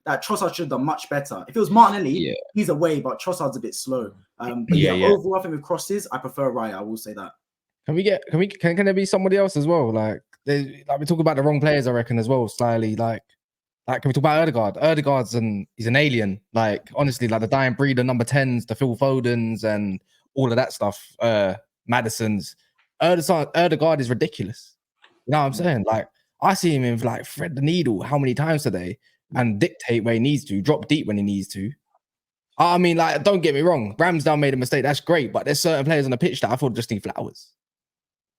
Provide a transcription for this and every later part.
that Trossard should have done much better. If it was Martinelli, he's away, but Trossard's a bit slow. But overall, I think with crosses, I prefer Raya. I will say that. Can there be somebody else as well? Like we talk about the wrong players, I reckon, as well, slightly. Like can we talk about Odegaard? He's an alien. Like, honestly, like the dying breed of number 10s, the Phil Fodens and all of that stuff. Madison's. Odegaard is ridiculous. You know what I'm saying? Like, I see him in like thread the needle how many times today and dictate where he needs to, drop deep when he needs to. I mean, like, don't get me wrong. Ramsdale made a mistake. That's great. But there's certain players on the pitch that I thought just need flowers.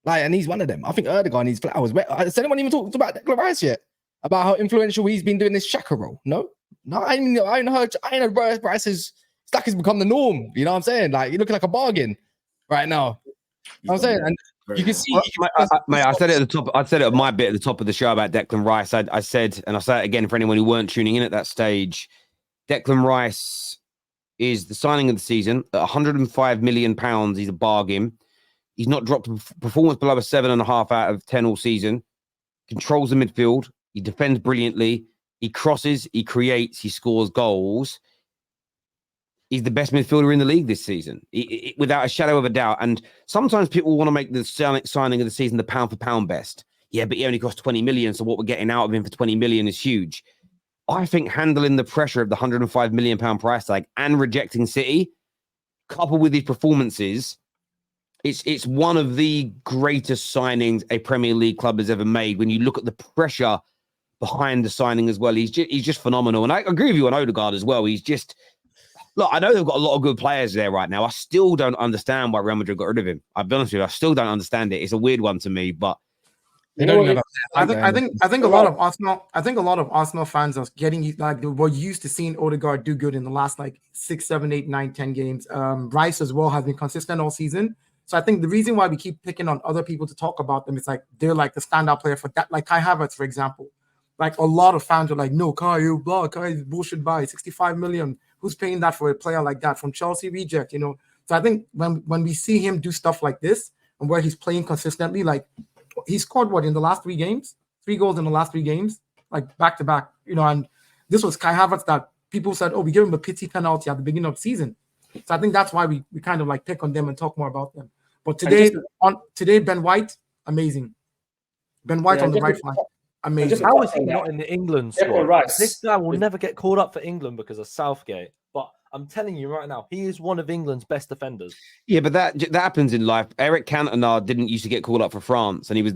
Like, and he's one of them. I think Odegaard needs flowers. Has anyone even talked about Declan Rice yet? About how influential he's been doing this Shaka role? No, I ain't heard Rice is like he's become the norm. You know what I'm saying? Like, you're looking like a bargain right now. You know what I'm saying? And you can see, mate, I said it at the top. I said it at my bit at the top of the show about Declan Rice. I said, and I'll say it again for anyone who weren't tuning in at that stage. Declan Rice is the signing of the season at £105 million. He's a bargain. He's not dropped a performance below a 7.5 out of 10 all season. Controls the midfield. He defends brilliantly. He crosses. He creates. He scores goals. He's the best midfielder in the league this season, without a shadow of a doubt. And sometimes people want to make the signing of the season the pound for pound best. Yeah, but he only cost 20 million. So what we're getting out of him for 20 million is huge. I think handling the pressure of the £105 million price tag and rejecting City, coupled with his performances, it's one of the greatest signings a Premier League club has ever made. When you look at the pressure behind the signing as well, he's just phenomenal. And I agree with you on Odegaard as well. He's just, look, I know they've got a lot of good players there right now. I still don't understand why Real Madrid got rid of him. I'll be honest with you, I still don't understand it. It's a weird one to me, but I think a lot of Arsenal fans are getting like we're used to seeing Odegaard do good in the last like 6, 7, 8, 9, 10 games. Rice as well has been consistent all season. So I think the reason why we keep picking on other people to talk about them is like they're like the standout player for that, like Kai Havertz, for example. Like a lot of fans are like, no, Kai is bullshit buy, 65 million. Who's paying that for a player like that from Chelsea reject, you know? So I think when we see him do stuff like this and where he's playing consistently, like he scored in the last 3 games? 3 goals in the last 3 games, like back to back, you know, and this was Kai Havertz that people said, oh, we gave him a pity penalty at the beginning of the season. So I think that's why we kind of like pick on them and talk more about them. But today, Ben White, amazing. Ben White on the right flank, amazing. How is he not in the England squad? Rice. This guy will never get called up for England because of Southgate. But I'm telling you right now, he is one of England's best defenders. Yeah, but that happens in life. Eric Cantona didn't used to get called up for France, and he was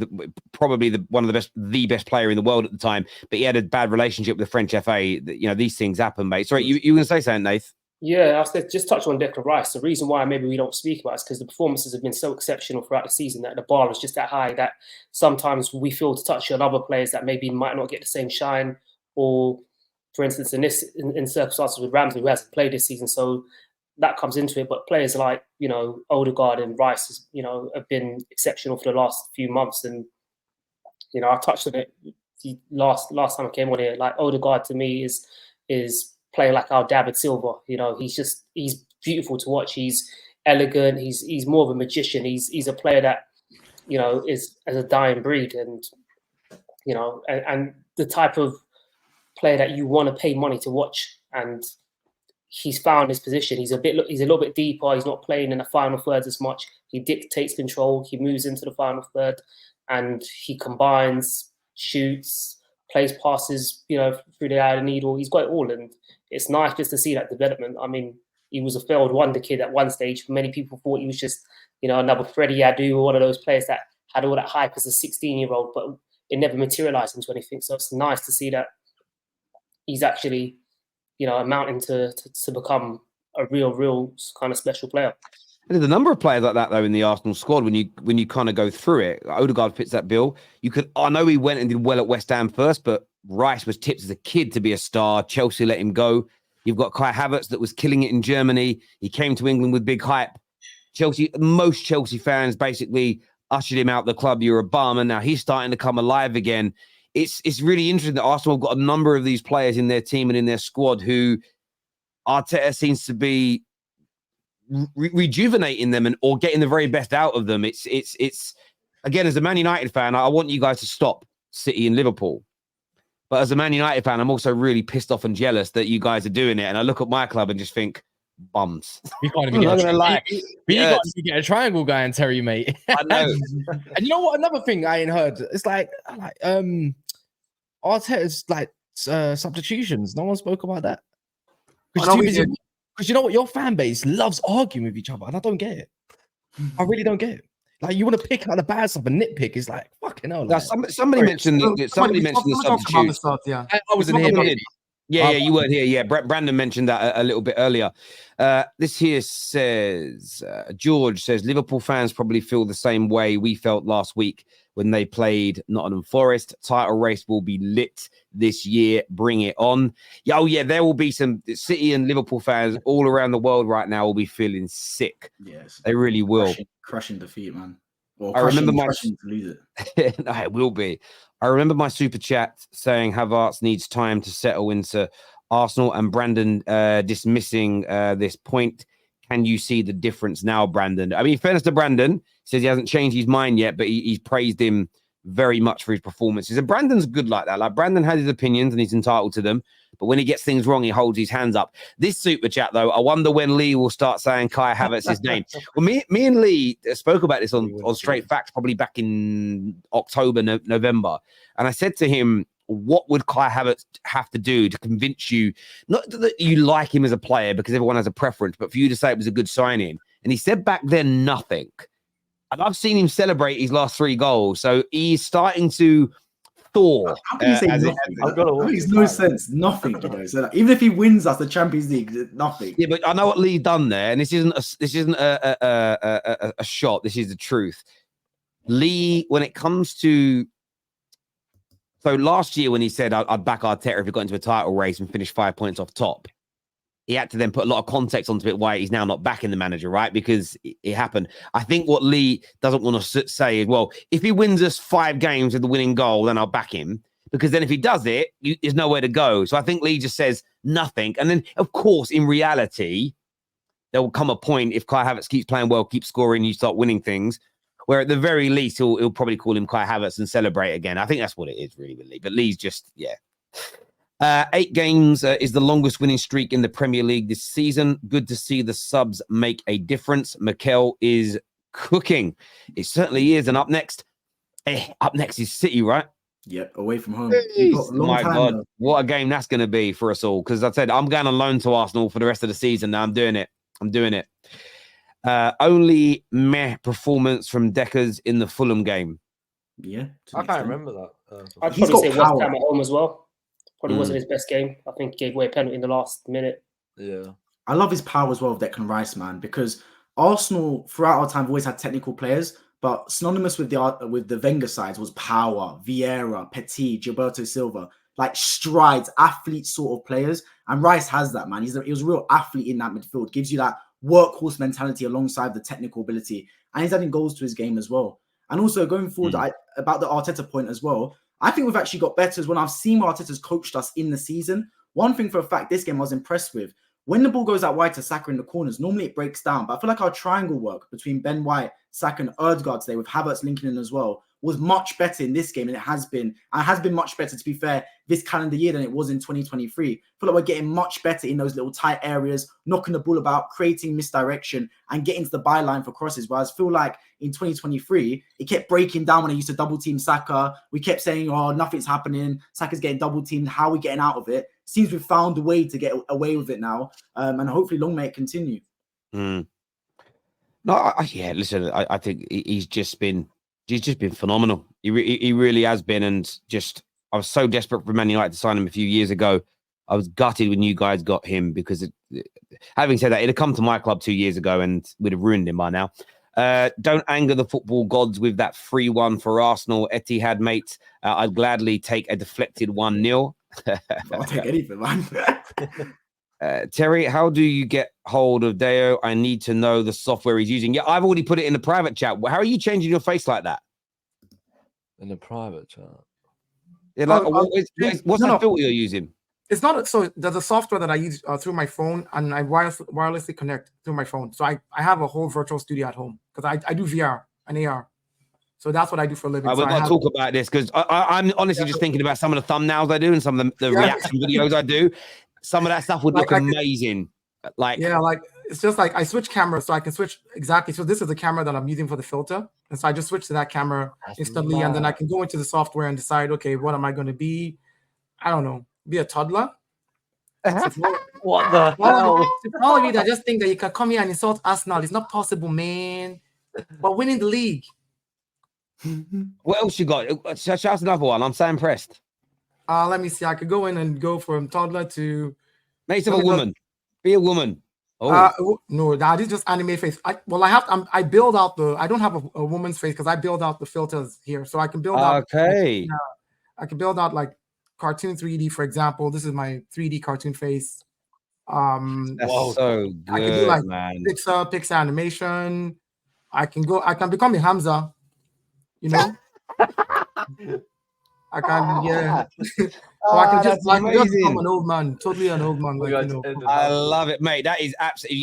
probably one of the best player in the world at the time. But he had a bad relationship with the French FA. You know, these things happen, mate. Sorry, you were going to say something, Nath? Yeah, I was just touch on Declan Rice. The reason why maybe we don't speak about it is because the performances have been so exceptional throughout the season that the bar is just that high that sometimes we feel to touch on other players that maybe might not get the same shine. Or, for instance, in circumstances with Ramsey, who hasn't played this season, so that comes into it. But players like, you know, Odegaard and Rice, you know, have been exceptional for the last few months. And, you know, I touched on it last time I came on here. Like Odegaard to me is play like our David Silva. You know, he's beautiful to watch. He's elegant. He's more of a magician. He's a player that, you know, is as a dying breed, and you know, and the type of player that you want to pay money to watch. And he's found his position. He's a little bit deeper. He's not playing in the final thirds as much. He dictates control. He moves into the final third, and he combines, shoots, plays passes, you know, through the eye of the needle. He's got it all, and it's nice just to see that development. I mean, he was a failed wonder kid at one stage. Many people thought he was just, you know, another Freddie Adu or one of those players that had all that hype as a 16-year-old, but it never materialized into anything. So it's nice to see that he's actually, you know, amounting to become a real kind of special player. And there's a number of players like that, though, in the Arsenal squad. When you kind of go through it, Odegaard fits that bill. I know he went and did well at West Ham first, but Rice was tipped as a kid to be a star. Chelsea let him go. You've got Kai Havertz that was killing it in Germany. He came to England with big hype. Most Chelsea fans basically ushered him out the club. You're a bum, and now he's starting to come alive again. It's really interesting that Arsenal have got a number of these players in their team and in their squad who Arteta seems to be rejuvenating them or getting the very best out of them. It's again, as a Man United fan, I want you guys to stop City and Liverpool. But as a Man United fan, I'm also really pissed off and jealous that you guys are doing it. And I look at my club and just think, bums. We can't even get you can't even get a triangle guy in Terry, mate. I know. And you know what? Another thing I ain't heard. It's like Arteta's like substitutions. No one spoke about that. Because you know what? Your fan base loves arguing with each other, and I don't get it. I really don't get it. Like, you want to pick out the bad stuff and nitpick. It's like, fucking hell. Now, somebody mentioned the substitute. I wasn't here. Yeah, you weren't here. Yeah, Brandon mentioned that a little bit earlier. This here says, George says, Liverpool fans probably feel the same way we felt last week when they played Nottingham Forest. Title race will be lit this year. Bring it on. Yeah, oh, yeah, there will be some City and Liverpool fans all around the world right now will be feeling sick. Yes. They really will. Crushing defeat, man. Or I remember crushing to lose it. No, it will be. I remember my super chat saying Havertz needs time to settle into Arsenal, and Brandon dismissing this point. Can you see the difference now, Brandon? I mean, in fairness to Brandon, he says he hasn't changed his mind yet, but he's praised him very much for his performances. And Brandon's good like that. Like, Brandon has his opinions and he's entitled to them. But when he gets things wrong, he holds his hands up. This super chat, though, I wonder when Lee will start saying Kai Havertz's name. Well, me and Lee spoke about this on Straight Facts probably back in October, November. And I said to him, what would Kai Havertz have to do to convince you, not that you like him as a player because everyone has a preference, but for you to say it was a good signing? And he said back then, nothing. And I've seen him celebrate his last 3 goals. So he's starting to thaw. How can you say nothing? That makes no sense. Nothing, you know. So like, even if he wins us the Champions League, nothing. Yeah, but I know what Lee's done there, and this isn't a shot. This is the truth. Lee, when it comes to last year when he said I'd back Arteta if he got into a title race and finished 5 points off top, he had to then put a lot of context onto it why he's now not backing the manager, right? Because it happened. I think what Lee doesn't want to say is, well, if he wins us 5 games with the winning goal, then I'll back him. Because then if he does it, there's nowhere to go. So I think Lee just says nothing. And then, of course, in reality, there will come a point if Kai Havertz keeps playing well, keeps scoring, you start winning things, where at the very least, he'll probably call him Kai Havertz and celebrate again. I think that's what it is, really, with Lee. But Lee's just, yeah. 8 games is the longest winning streak in the Premier League this season. Good to see the subs make a difference. Mikel is cooking. It certainly is. And up next is City, right? Yep, away from home. My God, what a game that's going to be for us all. Because I said, I'm going on loan to Arsenal for the rest of the season. Now I'm doing it. Only meh performance from Deckers in the Fulham game. Yeah. I can't remember that. I'd probably say West Ham at home as well. Probably wasn't his best game. I think he gave away a penalty in the last minute. Yeah. I love his power as well of Declan Rice, man, because Arsenal, throughout our time, have always had technical players, but synonymous with the Wenger sides was power, Vieira, Petit, Gilberto Silva, like strides, athlete sort of players. And Rice has that, man. He was a real athlete in that midfield, gives you that workhorse mentality alongside the technical ability. And he's adding goals to his game as well. And also going forward, about the Arteta point as well, I think we've actually got better as well. I've seen what Arteta's coached us in the season. One thing for a fact, this game I was impressed with. When the ball goes out wide to Saka in the corners, normally it breaks down. But I feel like our triangle work between Ben White, Saka and Odegaard today, with Havertz linking in as well, was much better in this game than it has been. And it has been much better, to be fair, this calendar year than it was in 2023. I feel like we're getting much better in those little tight areas, knocking the ball about, creating misdirection, and getting to the byline for crosses. Whereas I feel like in 2023, it kept breaking down when I used to double team Saka. We kept saying, oh, nothing's happening. Saka's getting double teamed. How are we getting out of it? Seems we've found a way to get away with it now. And hopefully long may it continue. No, listen, I think he's just been phenomenal. He really has been. And just, I was so desperate for Man United to sign him a few years ago. I was gutted when you guys got him because having said that, it'd have come to my club 2 years ago and we'd have ruined him by now. Don't anger the football gods with that 3-1 for Arsenal. Etihad, mate. I'd gladly take a deflected 1-0. I'll take anything, man. Terry, how do you get hold of Deo? I need to know the software he's using. Yeah, I've already put it in the private chat. How are you changing your face like that? In the private chat? Yeah, like, what's the filter you're using? It's not so. There's a software that I use through my phone, and I wirelessly connect through my phone. So I have a whole virtual studio at home because I do VR and AR. So that's what I do for a living. We've got to talk about this because I'm honestly just thinking about some of the thumbnails I do and some of the reaction videos I do. Some of that stuff would look amazing. Like it's just like I switch cameras, so I can switch exactly. So this is the camera that I'm using for the filter, and so I just switch to that camera instantly, and then I can go into the software and decide, okay, what am I going to be? I don't know, be a toddler. What the hell? All of you that just think that you can come here and insult Arsenal, it's not possible, man. But winning the league. What else you got? Shout another one. I'm so impressed. Let me see. I could go in and go from toddler to. Make yourself a woman. Be a woman. Oh no, that is just anime face. I build out the. I don't have a woman's face because I build out the filters here, so I can build out. Okay. I can build out like cartoon 3D, for example. This is my 3D cartoon face. That's so good, I can do like man. Pixar animation. I can become a Hamza. You know. I can, yeah. So I can just become an old man, totally an old man. Like, I love it, mate. That is absolutely.